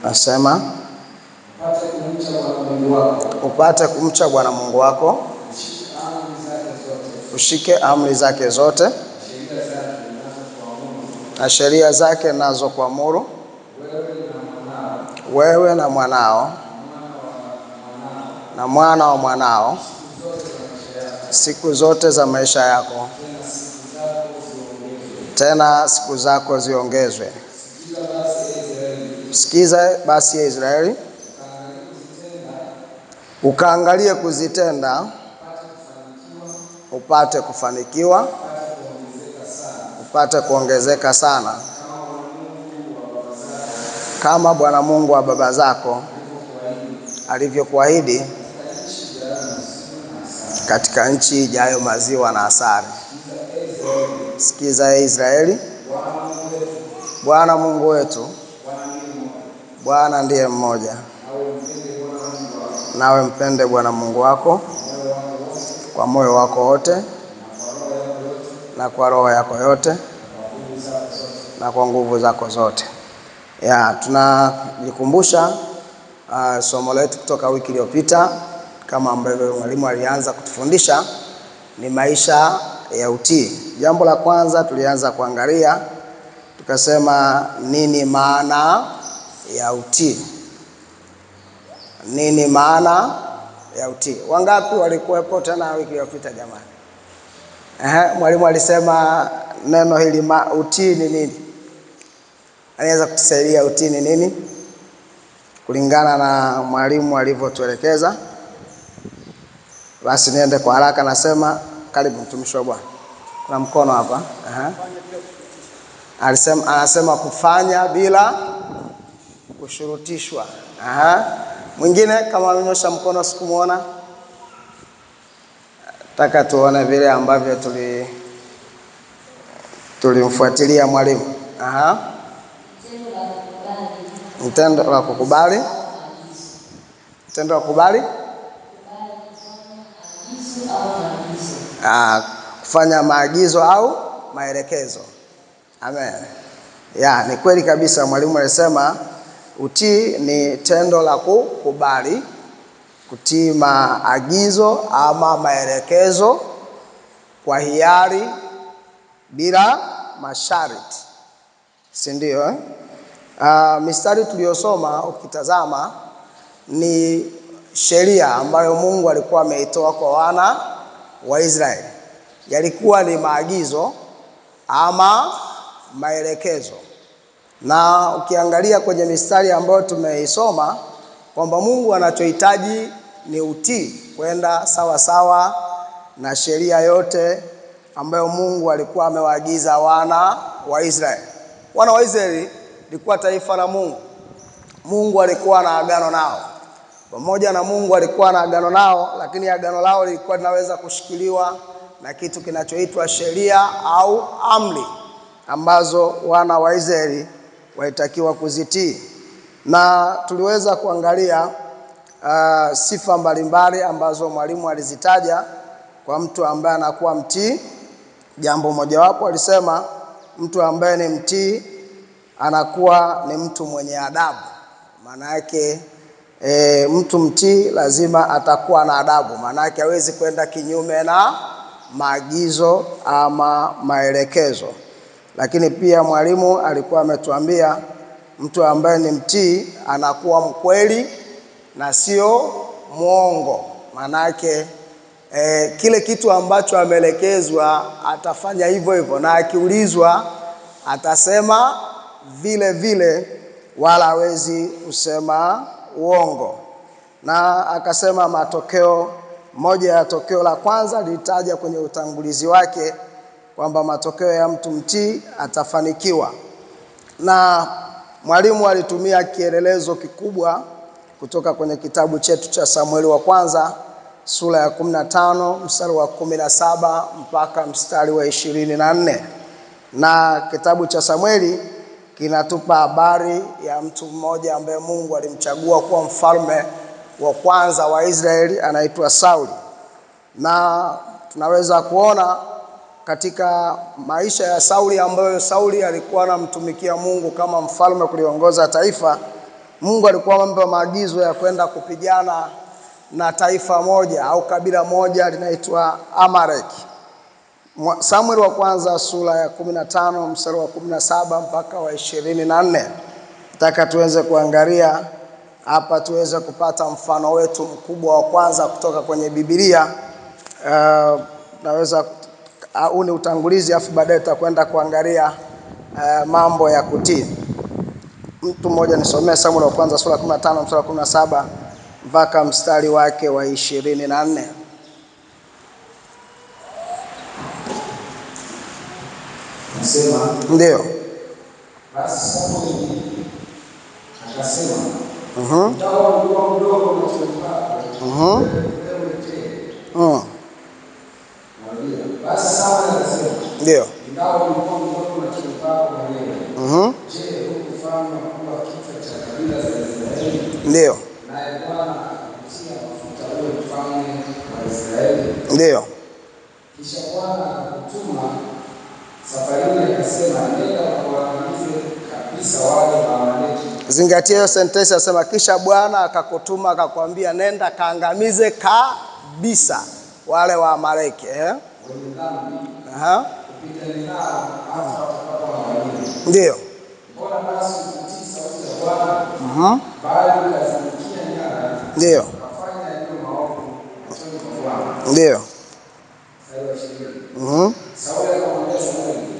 Nasema upate kumcha Bwana Mungu wako, ushike amri zake zote na sheria zake nazo kuamuru wewe na mwanao na mwana wa mwanao siku zote za maisha yako, tena siku zako ziongezwe. Sikiza basi ya Israeli, ukaangalie kuzitenda, upate kufanikiwa, upate kuongezeka sana, kama Bwana Mungu wa baba zako alivyokuahidi, katika nchi ijayo maziwa na asali. Sikiza ya Israeli, Bwana Mungu wetu, Bwana ndiye mmoja. Nawe mpende Bwana Mungu wako kwa moyo wako wote na kwa roho yako yote na kwa nguvu zako zote. Tunajikumbusha somo letu kutoka wiki iliyopita, kama ambavyo mwalimu alianza kutufundisha, ni maisha ya utii. Jambo la kwanza tulianza kuangalia, tukasema nini maana ya utii? Nini maana ya utii? Wangapi walikuwepo tena wiki iliyopita jamani? Mwalimu alisema neno hili utii ni nini? Anaweza kutusaidia utii ni nini? Kulingana na mwalimu alivyotuelekeza. Basi niende kwa haraka, nasema karibu mtumishi wa Bwana. Kuna mkono hapa. Anasema kufanya bila kushurutishwa. Mwingine kama amenyosha mkono sikumuona. Nataka tuone vile ambavyo tulimfuatilia mwalimu. Mtendo wa kukubali. Mtendo wa kukubali. Kufanya maagizo au maelekezo. Amen. Ni kweli kabisa, mwalimu alisema utii ni tendo la kukubali, kutii maagizo ama maelekezo kwa hiari bila masharti. Si ndio? Mistari tuliyosoma ukitazama ni sheria ambayo Mungu alikuwa ameitoa kwa wana wa Israeli. Yalikuwa ni maagizo ama maelekezo. Na ukiangalia kwenye mistari ambayo tumeisoma, kwamba Mungu anachohitaji ni utii, kwenda sawa sawa na sheria yote ambayo Mungu alikuwa amewaagiza wana wa Israeli. Wana wa Israeli likuwa taifa la Mungu. Mungu alikuwa na agano nao. Pamoja na Mungu alikuwa na agano nao, lakini agano lao lilikuwa linaweza kushikiliwa na kitu kinachoitwa sheria au amri, ambazo wana wa Israeli walitakiwa kuzitii. Na tuliweza kuangalia sifa mbalimbali ambazo mwalimu alizitaja kwa mtu ambaye anakuwa mtii. Jambo mojawapo alisema mtu ambaye ni mtii anakuwa ni mtu mwenye adabu. Maana yake mtu mtii lazima atakuwa na adabu. Maana yake hawezi kwenda kinyume na maagizo ama maelekezo. Lakini pia mwalimu alikuwa ametuambia mtu ambaye ni mtii anakuwa mkweli na sio muongo. Maana yake kile kitu ambacho ameelekezwa atafanya hivyo hivyo, na akiulizwa atasema vile vile, wala hawezi kusema uongo. Na akasema moja ya tokeo la kwanza lilitaja kwenye utangulizi wake kwamba matokeo ya mtu mtii atafanikiwa. Na mwalimu alitumia kielelezo kikubwa kutoka kwenye kitabu chetu cha Samueli wa kwanza sura ya 15 mstari wa 17 mpaka mstari wa 24. Na kitabu cha Samueli kinatupa habari ya mtu mmoja ambaye Mungu alimchagua kuwa mfalme wa kwanza wa Israeli, anaitwa Sauli. Na tunaweza kuona katika maisha ya Sauli, ambayo Sauli alikuwa anamtumikia Mungu kama mfalme kuliongoza taifa, Mungu alikuwa amempa maagizo ya kwenda kupigana na taifa moja au kabila moja linaitwa Amaleki. Samuel wa kwanza sura ya 15 mstari wa 17 mpaka wa 24. Nataka tuweze kuangalia hapa, tuweze kupata mfano wetu mkubwa wa kwanza kutoka kwenye Biblia. Naweza au ni utangulizi, afu baadaye tutakwenda kuangalia mambo ya kutii. Mtu mmoja nisomee Samuel wa kwanza sura 15 mstari wa 17 mpaka mstari wake wa 24. Nasema Ndio. Basi Samuel akasema, Ndio. mdogo na chumba. Basi Samuel akasema, Ndio. ingawa ulikuwa mdogo na chumba mwenyewe. Je, hukufanya kuwa kichwa cha kabila za Israeli? Ndio. Naye Bwana akakutia mafuta uwe mfalme wa Israeli. Ndio. Kisha Bwana akakutuma safarini, akasema, nenda ukawaangamize kabisa wale wa Amaleki. Zingatia hiyo sentence, asema kisha Bwana akakutuma akakwambia nenda kaangamize kabisa wale wa Amaleki. Wenye dhambi. Kupigana nao hata watakapoangamia. Ndio. Mbona basi ukutii sauti ya Bwana? Bali ukazitumikia nyara. Ndio. Ukafanya yaliyo maovu machoni pa Bwana. Ndio.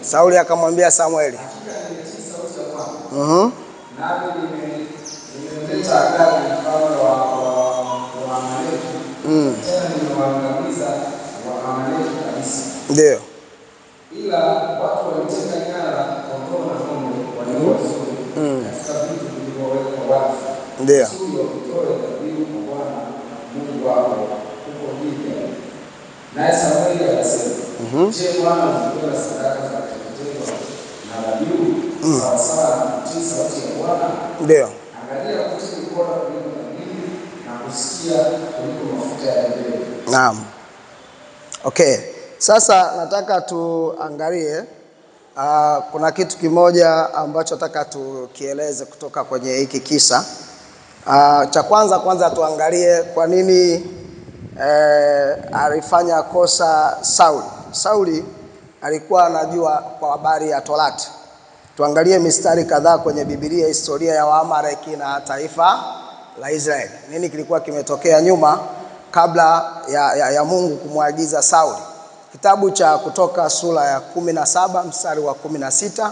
Sauli akamwambia Samueli, hakika nimetii sauti ya Bwana. Nami nimemleta Agagi mfalme wa Amaleki. Tena nimewaangamiza wa Amaleki kabisa. Ndio. Ila watu waliteka nyara kondoo na ng'ombe walio wazuri katika vitu vilivyowekwa wakfu. Ndio. Kusudi watoe dhabihu kwa Bwana Mungu wako huko Gibeoni. Naye Samueli akasema, je, Bwana hupenda sadaka za kuteketezwa na dhabihu sawasawa na kutii sauti ya Bwana? Ndio. Angalia, kutii bora kuliko dhabihu na kusikia kuliko mafuta ya beberu. Naam. Okay. Sasa nataka tuangalie kuna kitu kimoja ambacho nataka tukieleze kutoka kwenye hiki kisa. Cha kwanza tuangalie kwa nini alifanya kosa Sauli. Sauli alikuwa anajua kwa habari ya Torati. Tuangalie mistari kadhaa kwenye Biblia, historia ya Waamaleki na taifa la Israeli. Nini kilikuwa kimetokea nyuma kabla ya Mungu kumwagiza Sauli. Kitabu cha Kutoka sura ya 17 mstari wa 16.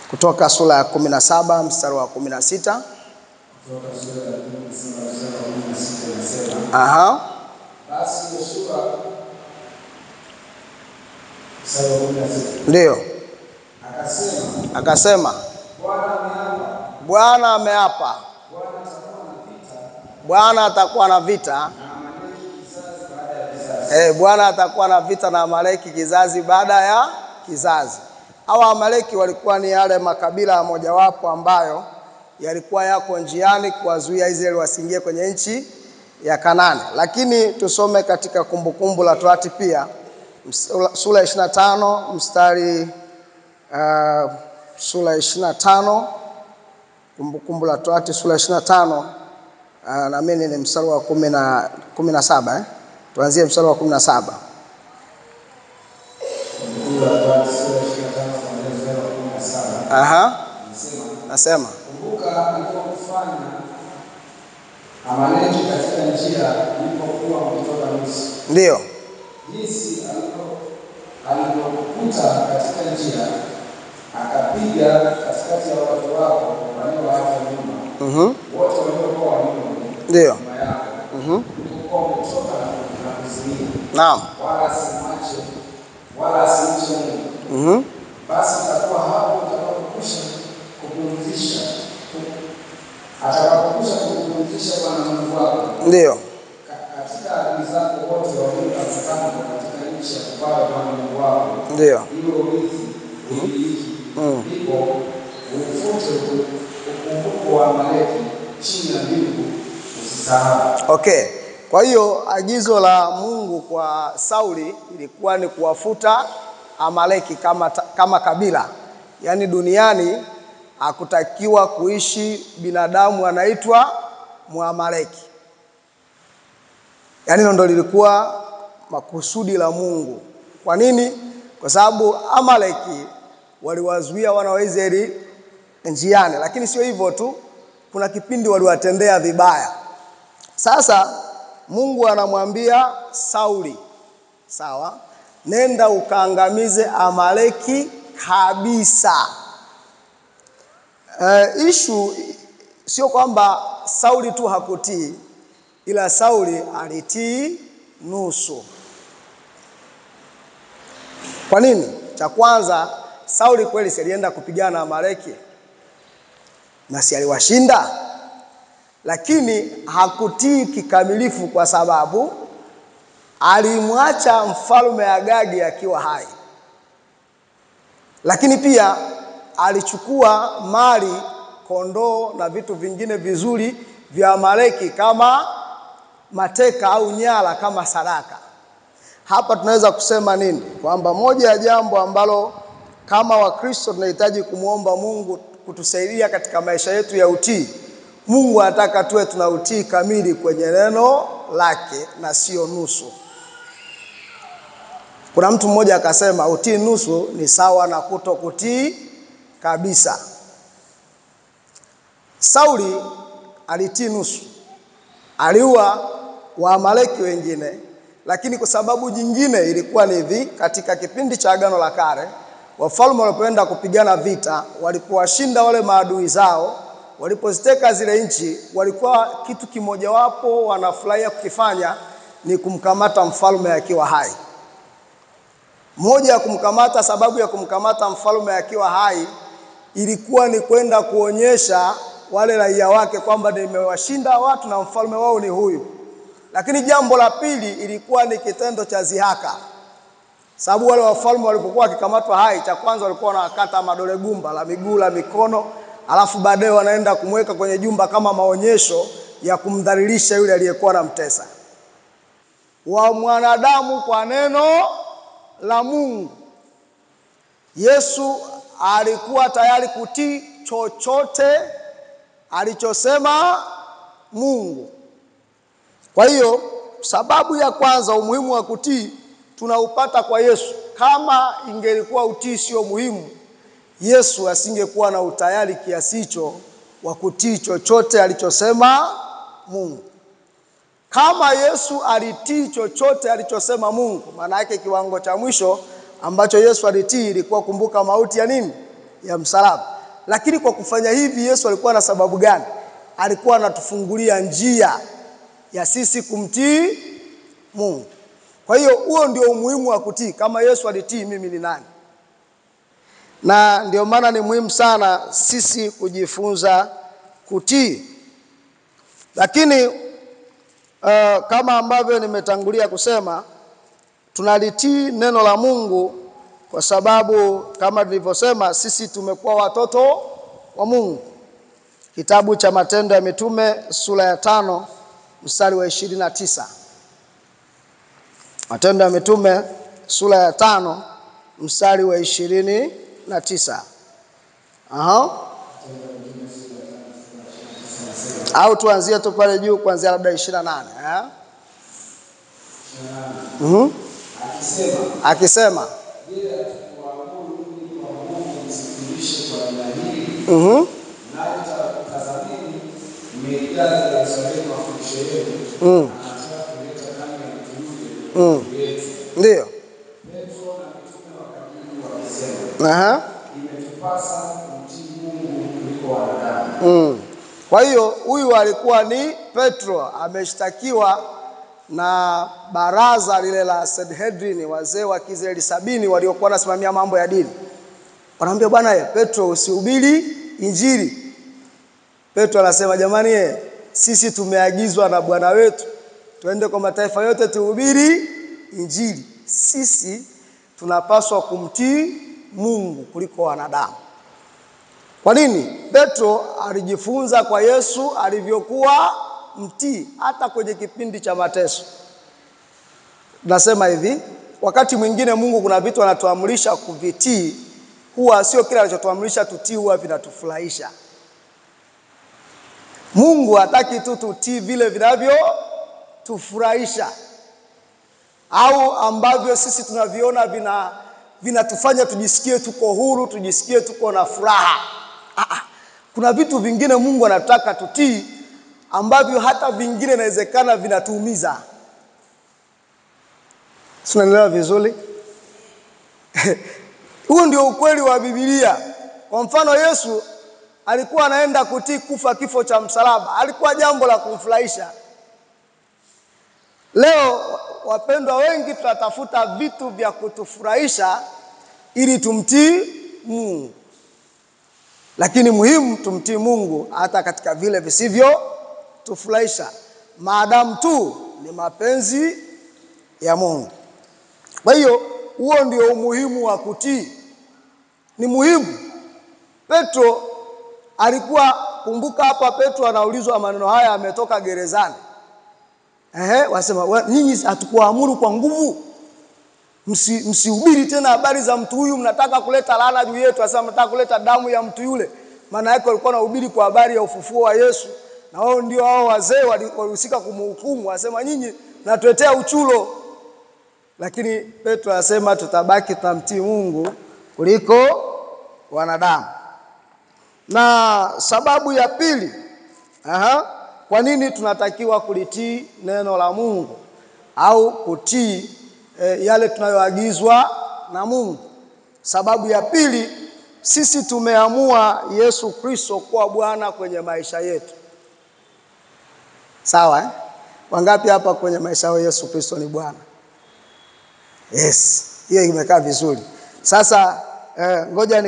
Kutoka sura ya 17 mstari wa 16. Basi Yoshua ndio akasema, Bwana ameapa, Bwana atakuwa na vita. Bwana atakuwa na vita na Amaleki kizazi baada ya kizazi. Hawa Amaleki walikuwa ni yale makabila mojawapo ambayo yalikuwa yako njiani kuwazuia Israeli wasiingie kwenye nchi ya Kanaani. Lakini tusome katika Kumbukumbu la Torati pia sura ya 25 mstari sura ya 25, Kumbukumbu la Torati sura ya 25 na mimi ni mstari wa 17. Tuanzie mstari wa 17. Nasema kumbuka alipokufanya Amaleki katika njia ilipokuwa mtoka Misri. Ndio. Jinsi alipokukuta katika njia akapiga katikati ya watu wako walioacha nyuma. Wote waliokuwa nyuma. Ndio. Ulikuwa umetoka na kuzimia. Naam. Wala asimche Mungu. Basi itakuwa hapo utakapokwisha kupumzisha Bwana Mungu wako. Ndio. Katika adui zako wote waliopatikana katika nchi ya kupaa Bwana Mungu wako. Ndio. Hiyo urithi ndipo ufute ukumbuko wa Amaleki chini ya mbingu, usisahau. Okay. Kwa hiyo agizo la Mungu kwa Sauli ilikuwa ni kuwafuta Amaleki kama kabila. Yaani duniani hakutakiwa kuishi binadamu anaitwa Muamaleki. Yaani ndio lilikuwa makusudi la Mungu. Kwa nini? Kwa sababu Amaleki waliwazuia wana wa Israeli njiani, lakini sio hivyo tu, kuna kipindi waliwatendea vibaya. Sasa Mungu anamwambia Sauli, sawa, nenda ukaangamize Amaleki kabisa. Issue sio kwamba Sauli tu hakutii, ila Sauli alitii nusu. Kwa nini? Cha kwanza, Sauli kweli alienda kupigana na Amaleki na si aliwashinda, lakini hakutii kikamilifu kwa sababu alimwacha mfalme Agagi akiwa hai. Lakini pia alichukua mali, kondoo na vitu vingine vizuri vya Amaleki kama mateka au nyara kama sadaka. Hapa tunaweza kusema nini? Kwamba moja ya jambo ambalo kama Wakristo tunahitaji kumuomba Mungu kutusaidia katika maisha yetu ya utii. Mungu anataka tuwe tuna utii kamili kwenye neno lake na sio nusu. Kuna mtu mmoja akasema utii nusu ni sawa na kutokutii kabisa. Sauli alitii nusu. Aliua Waamaleki wengine, lakini kwa sababu nyingine ilikuwa ni hivi: katika kipindi cha Agano la Kale, wafalme walipoenda kupigana vita, walipowashinda wale maadui zao, walipoziteka zile nchi, walikuwa kitu kimojawapo wanafurahia kukifanya ni kumkamata mfalme akiwa hai. Moja ya kumkamata, sababu ya kumkamata mfalme akiwa hai ilikuwa ni kwenda kuonyesha wale raia wake kwamba nimewashinda watu na mfalme wao ni huyu. Lakini jambo la pili ilikuwa ni kitendo cha zihaka. Sababu wale wafalme walipokuwa wakikamatwa hai, cha kwanza walikuwa wanakata madole gumba la miguu la mikono, alafu baadaye wanaenda kumweka kwenye jumba kama maonyesho ya kumdhalilisha yule aliyekuwa anamtesa. Wa mwanadamu kwa neno la Mungu, Yesu alikuwa tayari kutii chochote alichosema Mungu. Kwa hiyo sababu ya kwanza, umuhimu wa kutii tunaupata kwa Yesu. Kama ingelikuwa utii sio muhimu, Yesu asingekuwa na utayari kiasi hicho wa kutii chochote alichosema Mungu. Kama Yesu alitii chochote alichosema Mungu, maana yake kiwango cha mwisho ambacho Yesu alitii ilikuwa, kumbuka, mauti ya nini? Ya msalaba. Lakini kwa kufanya hivi Yesu alikuwa na sababu gani? Alikuwa anatufungulia njia ya sisi kumtii Mungu. Kwa hiyo huo ndio umuhimu wa kutii. Kama Yesu alitii, mimi ni nani? Na ndio maana ni muhimu sana sisi kujifunza kutii. Lakini kama ambavyo nimetangulia kusema, tunalitii neno la Mungu kwa sababu kama nilivyosema, sisi tumekuwa watoto wa Mungu. Kitabu cha Matendo ya Mitume sura ya 5 mstari wa 29. Matendo ya Mitume sura ya 5 mstari wa 29. Au tuanzie tu pale juu kuanzia labda 28. Akisema ndio. Kwa hiyo huyu alikuwa ni Petro, ameshtakiwa na baraza lile la Sanhedrin, wazee wa Kiisraeli 70 waliokuwa wanasimamia mambo ya dini. Wanaambia, bwana Petro, usihubiri injili. Petro anasema, jamani, sisi tumeagizwa na Bwana wetu tuende kwa mataifa yote tuhubiri injili. Sisi tunapaswa kumtii Mungu kuliko wanadamu. Kwa nini? Petro alijifunza kwa Yesu alivyokuwa mtii hata kwenye kipindi cha mateso. Nasema hivi, wakati mwingine Mungu kuna vitu anatuamrisha kuvitii, huwa sio kila anachotuamrisha tutii huwa vinatufurahisha. Mungu hataki tu tutii vile vinavyo tufurahisha au ambavyo sisi tunaviona vinatufanya tujisikie tuko huru, tujisikie tuko na furaha. Kuna vitu vingine Mungu anataka tutii ambavyo hata vingine inawezekana vinatuumiza. Tunaelewa vizuri? Huu ndio ukweli wa Biblia. Kwa mfano, Yesu alikuwa anaenda kutii kufa kifo cha msalaba. Alikuwa jambo la kumfurahisha. Leo wapendwa, wengi tunatafuta vitu vya kutufurahisha ili tumtii Mungu. Lakini muhimu tumtii Mungu hata katika vile visivyo tufurahisha, maadamu tu ni mapenzi ya Mungu. Kwa hiyo huo ndio umuhimu wa kutii. Ni muhimu. Petro alikuwa, kumbuka hapa Petro anaulizwa maneno haya, ametoka gerezani. Wasema nyinyi hatukuamuru kwa nguvu, msihubiri tena habari za mtu huyu, mnataka kuleta laana juu yetu. Asema mnataka kuleta damu ya mtu yule. Maana yake walikuwa wanahubiri kwa habari ya ufufuo wa Yesu, na wao ndio hao wazee walihusika kumhukumu. Asema nyinyi mnatuletea uchulo. Lakini Petro anasema tutabaki tunamtii Mungu kuliko wanadamu. Na sababu ya pili, kwa nini tunatakiwa kulitii neno la Mungu au kutii yale tunayoagizwa na Mungu? Sababu ya pili, sisi tumeamua Yesu Kristo kuwa Bwana kwenye maisha yetu. Sawa? Wangapi hapa kwenye maisha yao Yesu Kristo ni Bwana? Yes, hiyo imekaa vizuri. Sasa ngoja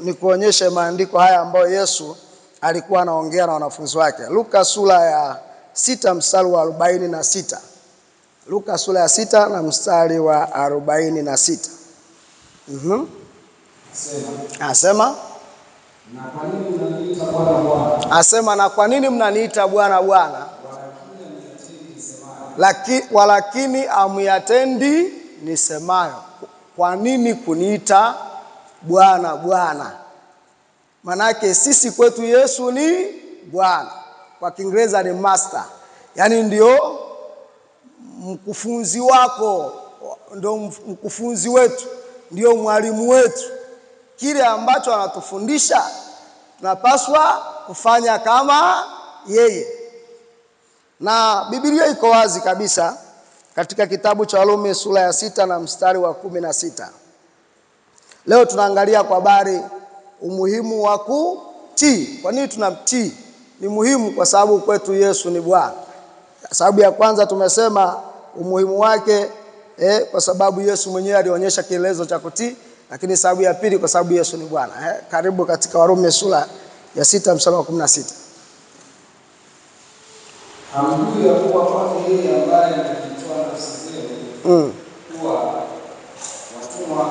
nikuonyeshe maandiko haya ambayo Yesu alikuwa anaongea na wanafunzi wake. Luka sura ya 6 mstari wa 46. Luka sura ya 6 na mstari wa 46. Asema, na kwa nini mnaniita Bwana Bwana? Asema, na kwa nini mnaniita Bwana Bwana, walakini hamyatendi nisemayo. Kwa nini kuniita Bwana Bwana? Manake sisi kwetu Yesu ni Bwana. Kwa Kiingereza ni master. Yaani ndio mkufunzi wako, ndio mkufunzi wetu, ndio mwalimu wetu. Kile ambacho anatufundisha tunapaswa kufanya kama yeye. Na Biblia iko wazi kabisa katika kitabu cha Warumi sura ya 6 na mstari wa 16. Leo tunaangalia kwa habari umuhimu wa kutii. Kwa nini tunamtii? Ni muhimu kwa sababu kwetu Yesu ni Bwana. Sababu ya kwanza tumesema umuhimu wake kwa sababu Yesu mwenyewe alionyesha kielezo cha kutii. Lakini sababu ya pili kwa sababu Yesu ni Bwana. Karibu katika Warumi sura ya 6 mstari wa 16. Hamjui ya kuwa kwake yeye ambaye alijitoa nafsi zenu kuwa watumwa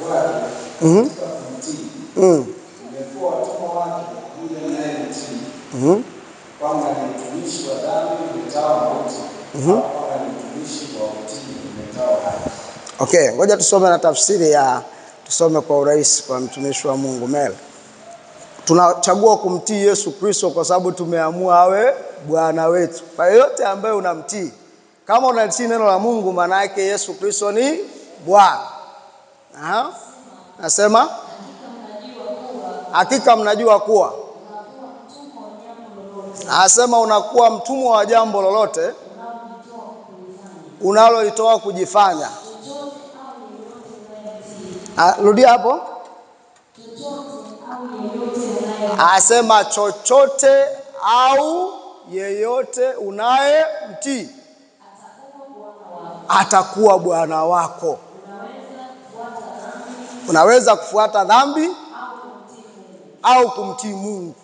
wake katika kumtii. Mmekuwa watumwa wake yule anayemtii, kwamba ni mtumishi wa dhambi mletao mauti, kwamba ni mtumishi wa utii mletao haki. Okay, ngoja tusome na tafsiri tusome kwa urahisi kwa mtumishi wa Mungu Mel. Tunachagua kumtii Yesu Kristo kwa sababu tumeamua awe Bwana wetu. Kwa yote ambaye unamtii, kama unatii neno la Mungu, maana yake Yesu Kristo ni Bwana. Nasema hakika mnajua kuwa Asema unakuwa mtumwa wa jambo lolote unalolitoa kujifanya. Rudia hapo. Asema chochote au yeyote unayemtii atakuwa bwana wako. Unaweza kufuata dhambi au kumtii Mungu.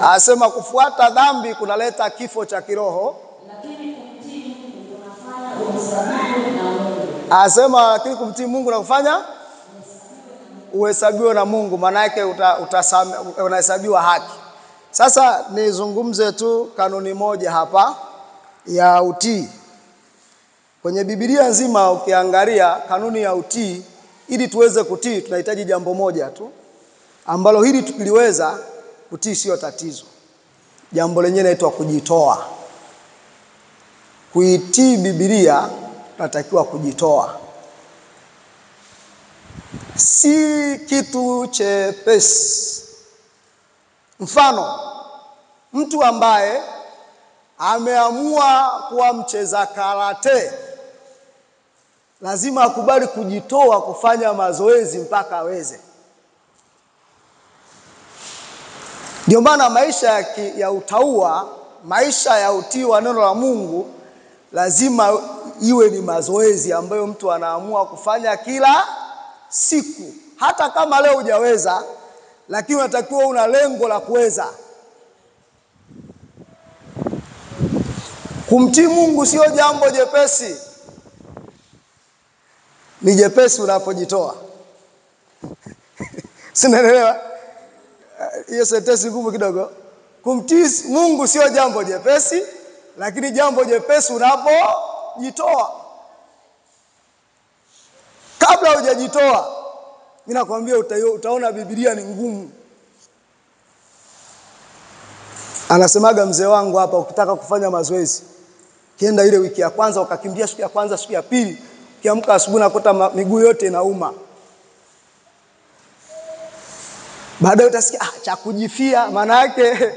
Asema kufuata dhambi kunaleta kifo cha kiroho, lakini kumtii Mungu kunafanya uhesabiwe na Mungu. Asema lakini kumtii Mungu unafanya uhesabiwe na Mungu, maana yake unahesabiwa haki. Sasa nizungumze tu kanuni moja hapa ya utii. Kwenye Biblia nzima ukiangalia kanuni ya utii, ili tuweze kutii tunahitaji jambo moja tu, ambalo hili tukiliweza kutii sio tatizo. Jambo lenyewe linaitwa kujitoa. Kuitii Biblia tunatakiwa kujitoa. Si kitu chepesi. Mfano, mtu ambaye ameamua kuwa mcheza karate lazima akubali kujitoa kufanya mazoezi mpaka aweze. Ndio maana maisha ya utauwa, maisha ya utii wa neno la Mungu lazima iwe ni mazoezi ambayo mtu anaamua kufanya kila siku. Hata kama leo hujaweza, lakini unatakiwa una lengo la kuweza. Kumtii Mungu sio jambo jepesi. Ni jepesi unapojitoa. Sinaelewa? Hiyo sentensi ngumu kidogo. Kumtii Mungu sio jambo jepesi, lakini jambo jepesi unapojitoa. Kabla hujajitoa, mimi nakwambia utaona Biblia ni ngumu. Anasemaga mzee wangu hapa, ukitaka kufanya mazoezi, kienda ile wiki ya kwanza ukakimbia siku ya kwanza, siku ya pili, kiamka asubuhi nakuta miguu yote inauma. Baadaye utasikia cha kujifia, maana yake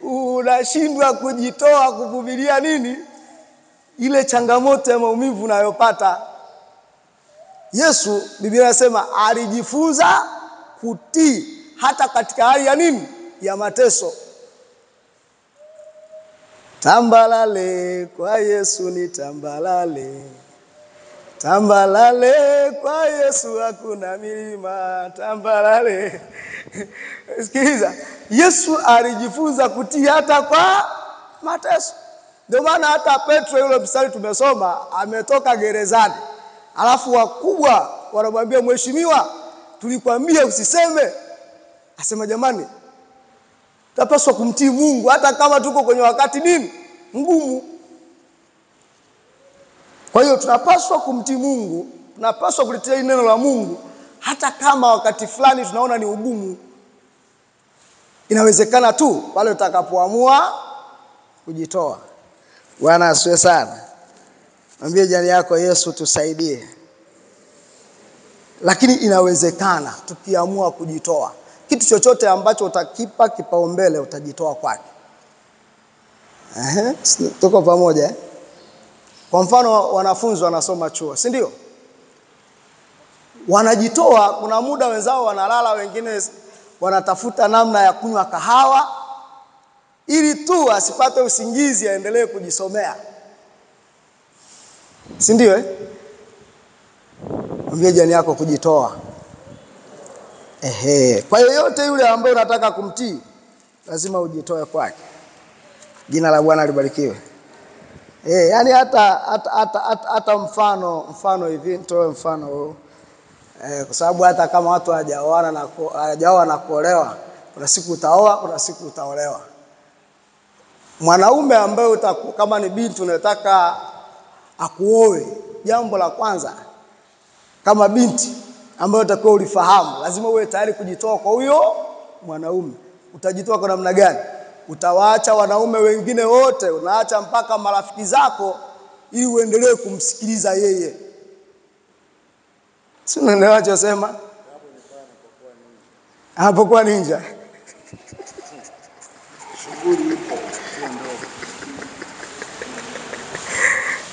unashindwa kujitoa kuvumilia nini? Ile changamoto ya maumivu unayopata. Yesu, Biblia inasema alijifunza kutii hata katika hali ya nini? Ya mateso. Tambalale kwa Yesu ni tambalale. Tambalale kwa Yesu hakuna milima. Tambalale. Sikiliza, Yesu alijifunza kutii hata kwa mateso. Ndio maana hata Petro yule mstari tumesoma ametoka gerezani. Alafu wakubwa wanamwambia, mheshimiwa, tulikwambia usiseme. Asema, jamani, tunapaswa kumtii Mungu hata kama tuko kwenye wakati nini? Mgumu. Kwa hiyo tunapaswa kumtii Mungu, tunapaswa kulitii neno la Mungu hata kama wakati fulani tunaona ni ugumu. Inawezekana tu pale utakapoamua kujitoa. Bwana asifiwe sana. Mwambie jirani yako, Yesu tusaidie. Lakini inawezekana tukiamua kujitoa. Kitu chochote ambacho utakipa kipaumbele utajitoa kwake. Tuko pamoja eh? Kwa mfano wanafunzi wanasoma chuo, si ndio? Wanajitoa, kuna muda wenzao wanalala, wengine wanatafuta namna ya kunywa kahawa ili tu asipate usingizi aendelee kujisomea. Si ndio eh? Mwambie jirani yako kujitoa. Kwa yoyote yule ambaye unataka kumtii, lazima ujitoe kwake. Jina la Bwana libarikiwe. Yani hata mfano hivi, nitoe mfano huu. Kwa sababu hata kama watu hawajaoa na kuolewa, kuna siku utaoa, kuna siku utaolewa. Mwanaume ambaye kama ni binti unataka akuoe, jambo la kwanza kama binti ambayo utakuwa ulifahamu, lazima uwe tayari kujitoa kwa huyo mwanaume. Utajitoa kwa namna gani? Utawaacha wanaume wengine wote, unaacha mpaka marafiki zako ili uendelee kumsikiliza yeye. Si unaelewa nachosema? Hapo kwa ninja. Shughuli ipo ndio.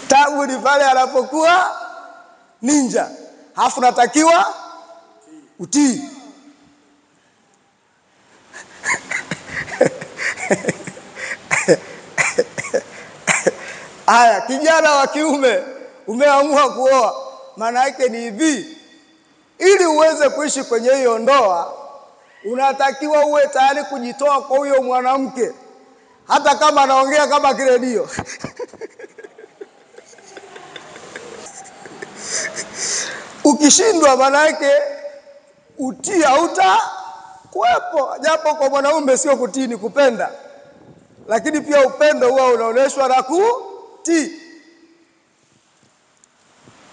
Tabu ni pale anapokuwa ninja. Alafu natakiwa utii. Haya, kijana wa kiume umeamua kuoa, maana yake ni hivi, ili uweze kuishi kwenye hiyo ndoa unatakiwa uwe tayari kujitoa kwa huyo mwanamke, hata kama anaongea kama kiredio. Ukishindwa, maana yake utii kuwepo, japo kwa mwanaume sio kutii, ni kupenda, lakini pia upendo huwa unaonyeshwa na kutii.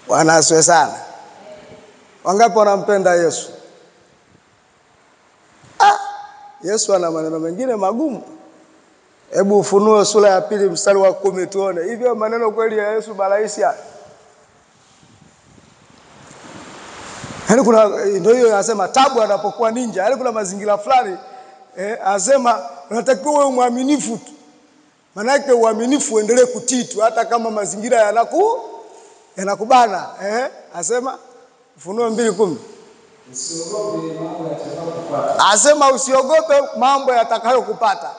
Bwana asifiwe sana. Wangapi wanampenda Yesu? Yesu ana maneno mengine magumu. Hebu Ufunuo sura ya 2 mstari wa 10 tuone. Hivyo maneno kweli ya Yesu barahisi haya? Yaani kuna ndio hiyo anasema tabu anapokuwa ninja. Yaani kuna mazingira fulani anasema unatakiwa uwe mwaminifu tu. Maana yake uaminifu uendelee kutii tu hata kama mazingira yanakubana. Anasema Ufunuo 2:10. Usiogope mambo yatakayokupata. Anasema usiogope mambo yatakayokupata.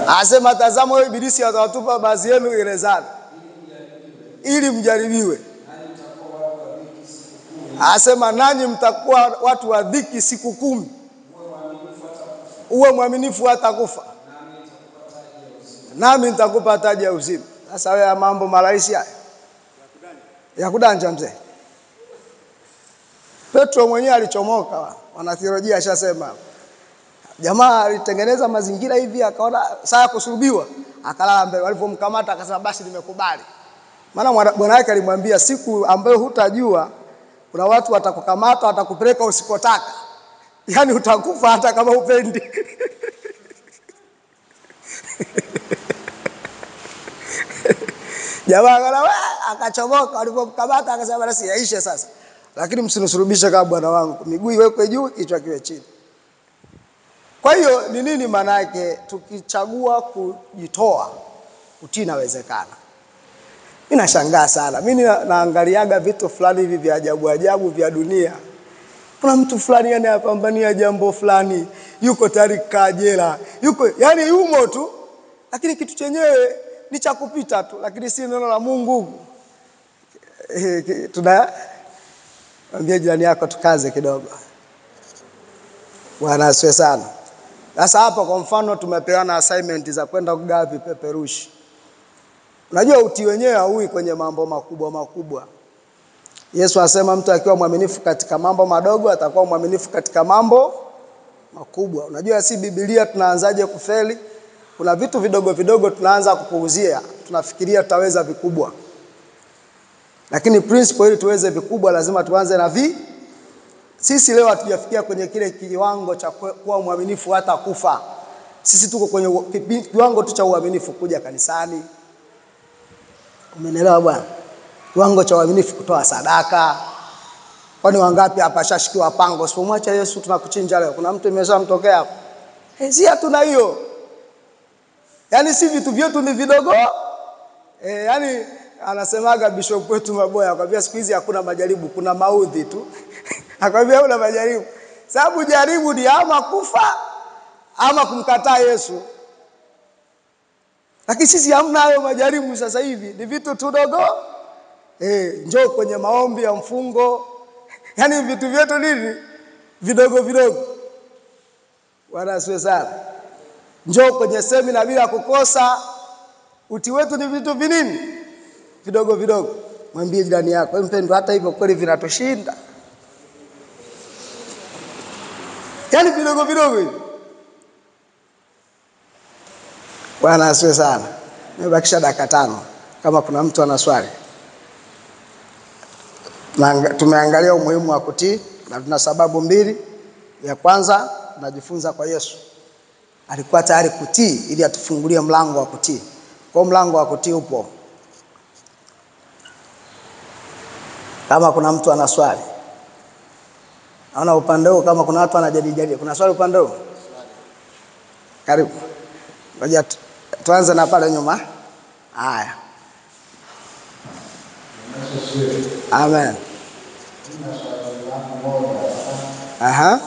Anasema tazama wewe ibilisi atawatupa baadhi yenu gerezani ili mjaribiwe. Anasema nanyi mtakuwa watu wa dhiki siku 10. Uwe mwaminifu hata kufa, nami nitakupa taji ya uzima. Sasa wewe mambo marahisi haya ya kudanja mzee. Petro mwenyewe alichomoka, wana theolojia ashasema. Jamaa alitengeneza mazingira hivi, akaona saa kusulubiwa, akalala mbele. Walipomkamata akasema basi nimekubali. Maana bwana wake alimwambia siku ambayo hutajua kuna watu watakukamata, watakupeleka usikotaka. Yaani utakufa hata kama upendi. Jamaa akachomoka, walipomkamata akasema basi yaishe sasa. Lakini msinisurubishe kama bwana wangu, miguu iwekwe juu, kichwa kiwe chini. Kwa hiyo ni nini maana yake? Tukichagua kujitoa, kutii inawezekana. Mimi nashangaa sana. Mimi naangaliaga vitu fulani hivi vya ajabu ajabu vya dunia. Kuna mtu fulani anayepambania jambo fulani, yuko tayari kukaa jela, yani yumo tu, lakini kitu chenyewe ni cha kupita tu, lakini si neno la Mungu. Mwambie jirani yako tukaze kidogo. Bwana asifiwe sana. Sasa hapa kwa mfano tumepeana assignment za kwenda kugawa vipeperushi. Unajua utii wenyewe haui kwenye mambo makubwa. Yesu asema mtu akiwa mwaminifu katika mambo madogo atakuwa mwaminifu katika mambo makubwa. Unajua si Biblia tunaanzaje kufeli? Kuna vitu vidogo tunaanza kupuuzia, tunafikiria tutaweza vikubwa. Lakini principle ili tuweze vikubwa lazima tuanze na sisi leo hatujafikia kwenye kile kiwango cha kuwa mwaminifu hata kufa. Sisi tuko kwenye kiwango tu cha uaminifu kuja kanisani. Umeelewa bwana? Kiwango cha uaminifu kutoa sadaka. Kwani wangapi hapa shashikiwa pango? Usipomwacha Yesu tunakuchinja leo. Kuna mtu imeshamtokea hapo. Si hatuna hiyo. Yaani si vitu vyetu ni vidogo. Yaani anasemaga bishop wetu Maboya, akwambia siku hizi hakuna majaribu, kuna maudhi tu. Akwambia una majaribu. Sababu jaribu ni ama kufa ama kumkataa Yesu. Lakini sisi hamna hayo majaribu sasa hivi. Ni vitu tudogo. Njoo kwenye maombi ya mfungo. Yaani vitu vyetu nini? Vidogo. Bwana asifiwe sana. Njoo kwenye semina bila kukosa. Uti wetu ni vitu vinini? Vidogo. Mwambie jirani yako, mpendwa, hata hivyo kweli vinatushinda. Yaani vidogo hivi. Bwana asifiwe sana. Nimebakisha dakika 5 kama kuna mtu ana swali. Tumeangalia umuhimu wa kutii na tuna sababu 2. Ya kwanza, tunajifunza kwa Yesu. Alikuwa tayari kutii ili atufungulie mlango wa kutii. Kwa mlango wa kutii upo. Kama kuna mtu ana swali. Naona upande huu kama kuna watu wanajadili. Kuna swali upande huu? Karibu. Ngoja tuanze na pale nyuma. Haya. Amen. Aha.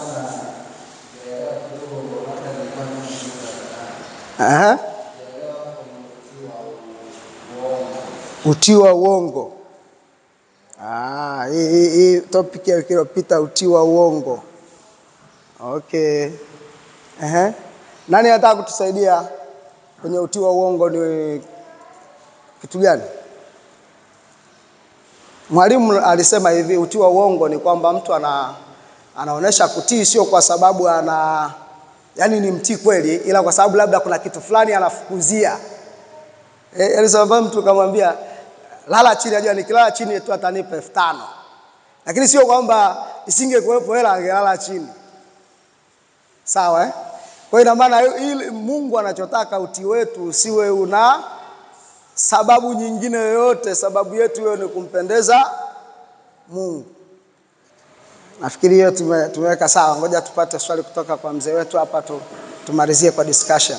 Utii wa uongo. Hii topic ya kilopita, utii wa uongo. Okay. Nani anataka kutusaidia kwenye utii wa uongo ni kitu gani? Mwalimu alisema hivi, utii wa uongo ni kwamba mtu anaonesha kutii sio kwa sababu yani ni mtii kweli, ila kwa sababu labda kuna kitu fulani anafukuzia. Yaani sababu mtu kamwambia lala chini, ajua nikilala chini tu atanipa 5,000. Lakini sio kwamba isingekuwepo hela angelala chini. Sawa eh? Kwa ina maana ili Mungu anachotaka utii wetu usiwe una sababu nyingine yoyote, sababu yetu hiyo ni kumpendeza Mungu. Nafikiri hiyo tumeweka sawa. Ngoja tupate swali kutoka kwa mzee wetu hapa tumalizie kwa discussion.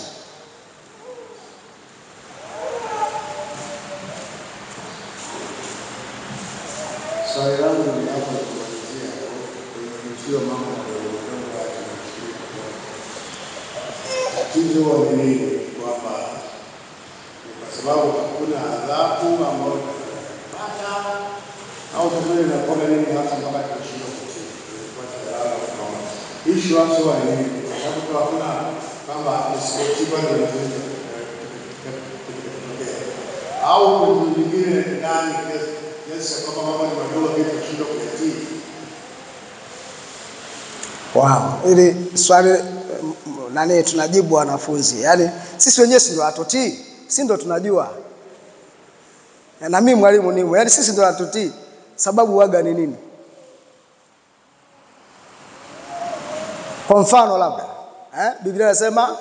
Swali langu ni hapo kumalizia sio mambo ya tatizo ni nini, kwamba kwa sababu kuna adhabu ambayo tunapata au tumele na kwa nini hata mpaka tunashindwa kutii kwa sababu tunaona issue hapo ni nini, kwa sababu hakuna kwamba isipotiba ndio au mtu mwingine ndani Yesu kama mama ni madogo kitu kushinda kuyatii. Wow, ili swali nani tunajibu wanafunzi. Yaani sisi wenyewe ndio hatutii, sisi ndio tunajua. Na mimi mwalimu nimo, yaani sisi ndio hatutii. Sababu waga ni nini? Kwa mfano labda, Biblia inasema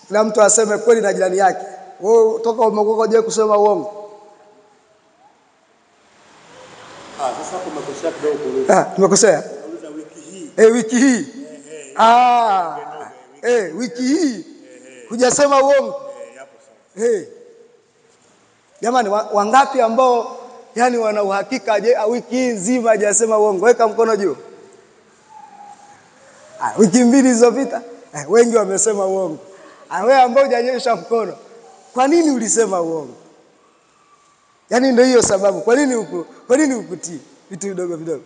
kila mtu aseme kweli na jirani yake. Wewe toka umekoka je kusema uongo? Sasa kumekosea kidogo. Tumekosea. Nauliza wiki hii. Wiki hii. Wiki hii. Hujasema uongo? Yapo sawa. Jamani, wangapi ambao yani wana uhakika je wiki hii nzima hajasema uongo? Weka mkono juu. Wiki 2 zilizopita wengi wamesema uongo. Wewe ambao hujanyosha mkono, kwa nini ulisema uongo? Yaani ndio hiyo sababu. Kwa nini ukutii vitu vidogo vidogo?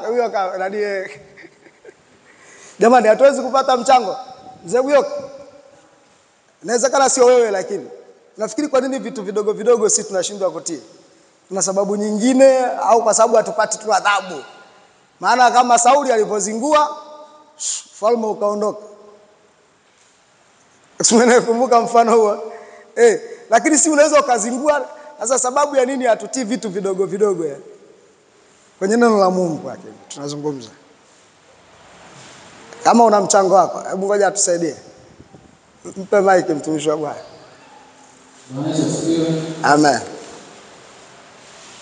Huyo nani? Jamani, hatuwezi kupata mchango. Mzee huyo. Inawezekana sio wewe, lakini nafikiri kwa nini vitu vidogo vidogo sisi tunashindwa kutii? Kuna sababu nyingine au kwa sababu hatupati tu adhabu? Maana kama Sauli alipozingua, falme ukaondoka. Unakumbuka mfano huo? Lakini si unaweza ukazingua. Sasa sababu ya nini hatutii vitu vidogo vidogo ya? Kwenye neno la Mungu yake tunazungumza. Kama una mchango wako, hebu ngoja atusaidie. Mpe mic mtumishi wa Bwana. Bwana Yesu asifiwe. Amen.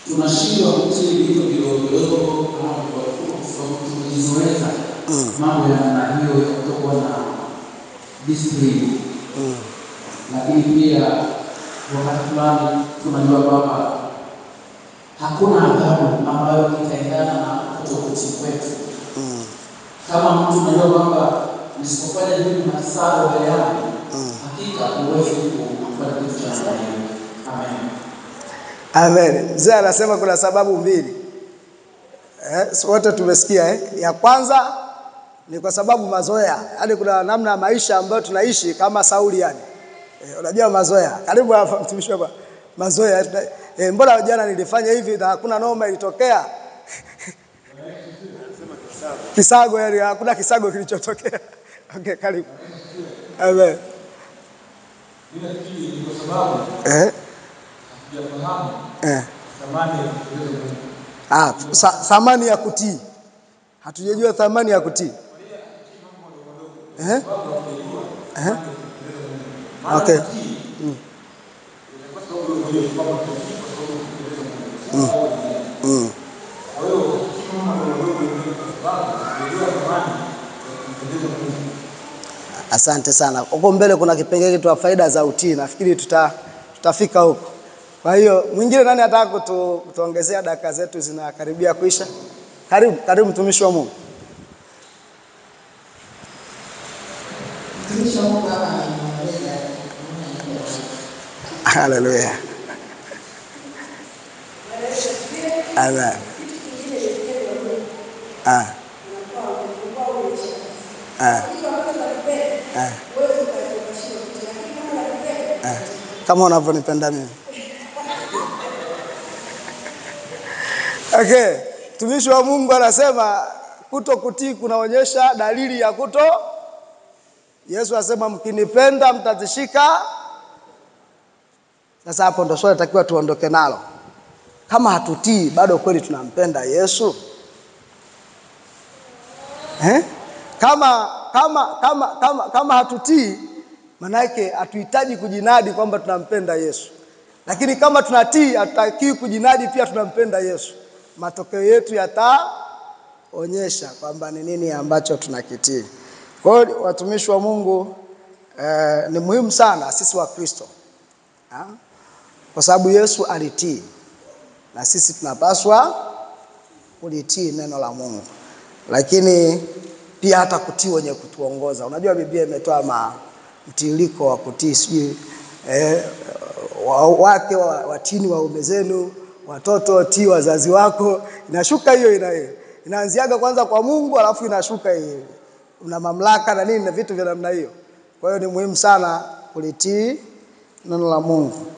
Tunashindwa kutii vitu vidogo vidogo kama tumejizoeza mambo ya namna hiyo ya kutokuwa na discipline. Lakini pia wakati fulani tunajua kwamba hakuna adhabu ambayo itaendana na kutokutii kwetu. Kama mtu unajua kwamba nisipofanya hivi masaa mbele yangu, hakika huwezi kufanya kitu cha namna hiyo. Amen. Amen. Mzee anasema kuna sababu 2. Wote tumesikia Ya kwanza ni kwa sababu mazoea. Yaani kuna namna ya maisha ambayo tunaishi kama Sauli yani. Unajua mazoea. Karibu hapa mtumishi hapa. Mazoea. Mbona jana nilifanya hivi na hakuna noma ilitokea? Kisago yani hakuna kisago kilichotokea. Okay, karibu. Amen. Bila kile ni kwa sababu hatujafahamu thamani ya kutii. Hatujajua thamani ya kutii. Okay. Asante sana. Huko mbele kuna kipengele kitu faida za utii. Nafikiri tutafika huko. Kwa hiyo mwingine nani anataka kutuongezea? Dakika zetu zinakaribia kuisha. Karibu mtumishi wa Mungu. Mtumishi wa Mungu hapa anamweleza. Haleluya. Amen. Kama unavyonipenda mimi. Okay, mtumishi wa Mungu anasema kuto kutii kunaonyesha dalili ya kuto. Yesu asema mkinipenda mtazishika. Sasa hapo ndo swali takiwa tuondoke nalo. Kama hatutii bado kweli tunampenda Yesu? Kama hatutii, maana yake hatuhitaji kujinadi kwamba tunampenda Yesu. Lakini kama tunatii, hatutaki kujinadi pia tunampenda Yesu. Matokeo yetu yataonyesha kwamba ni nini ambacho tunakitii. Kwa hiyo watumishi wa Mungu, ni muhimu sana sisi wa Kristo. Kwa sababu Yesu alitii, na sisi tunapaswa kulitii neno la Mungu. Lakini pia hata kutii wenye kutuongoza. Unajua Biblia imetoa mtiririko wa kutii, sijui wake watini waume zenu, watoto tii wazazi wako. Inashuka hiyo inaanziaga kwanza kwa Mungu, alafu inashuka hiyo. Una mamlaka na nini na vitu vya namna hiyo. Kwa hiyo ni muhimu sana kulitii neno la Mungu.